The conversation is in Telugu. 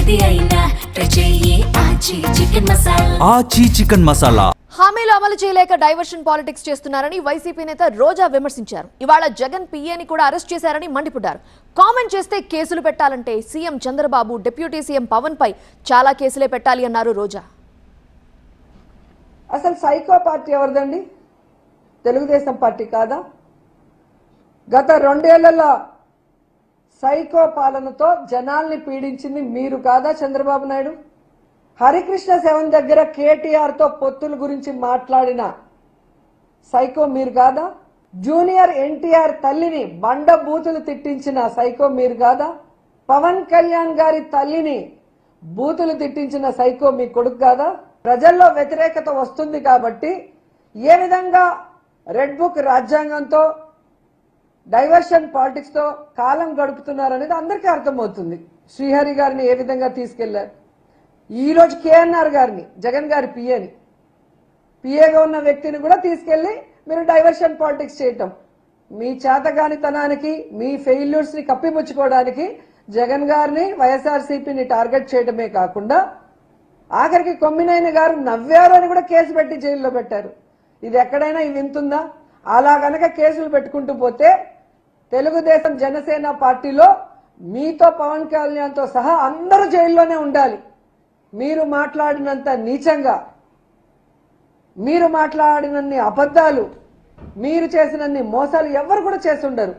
ఏది అయినా చెయ్యి ఆచి చికెన్ మసాలా. హామీలు అమలు చేయలేక డైవర్షన్ పాలిటిక్స్ చేస్తున్నారని వైసీపీ నేత రోజా విమర్శించారు. ఇవాళ జగన్ పీఏని కూడా అరెస్ట్ చేశారని మండిపడ్డారు. కామెంట్ చేస్తే కేసులు పెట్టాలంటే CM Chandrababu, deputy CM Pawan పై చాలా కేసులే పెట్టాలి అన్నారు రోజా. అసలు సైకో పార్టీ ఎవరిదండి? తెలుగుదేశం పార్టీ కాదా? గత 2 ఏళ్లలో సైకో పాలనతో జనాల్ని పీడించింది మీరు కాదా చంద్రబాబు నాయుడు? హరికృష్ణ సెవెన్ దగ్గర కేటీఆర్తో పొత్తుల గురించి మాట్లాడిన సైకో మీరు కాదా? జూనియర్ ఎన్టీఆర్ తల్లిని బండ బూతులు తిట్టించిన సైకో మీరు కాదా? పవన్ కళ్యాణ్ గారి తల్లిని బూతులు తిట్టించిన సైకో మీ కొడుకు కాదా? ప్రజల్లో వ్యతిరేకత వస్తుంది కాబట్టి ఏ విధంగా రెడ్ బుక్ రాజ్యాంగంతో డైవర్షన్ పాలిటిక్స్ తో కాలం గడుపుతున్నారనేది అందరికీ అర్థమవుతుంది. శ్రీహరి గారిని ఏ విధంగా తీసుకెళ్లారు, ఈ రోజు కేఎన్ఆర్ గారిని, జగన్ గారి పిఏగా ఉన్న వ్యక్తిని కూడా తీసుకెళ్లి మీరు డైవర్షన్ పాలిటిక్స్ చేయటం, మీ చేతగానితనానికి, మీ ఫెయిల్యూర్స్ ని కప్పిపుచ్చుకోవడానికి జగన్ గారిని, వైఎస్ఆర్సీపీని టార్గెట్ చేయడమే కాకుండా ఆఖరికి కొమ్మినేని గారు నవ్వారు అని కూడా కేసు పెట్టి జైల్లో పెట్టారు. ఇది ఎక్కడైనా ఇది వింటుందా? అలా గనక కేసులు పెట్టుకుంటూ పోతే తెలుగుదేశం జనసేన పార్టీలో మీతో పవన్ కళ్యాణ్తో సహా అందరూ జైల్లోనే ఉండాలి. మీరు మాట్లాడినంత నీచంగా, మీరు మాట్లాడినన్ని అబద్ధాలు, మీరు చేసినన్ని మోసాలు ఎవరు కూడా చేసి ఉండరు.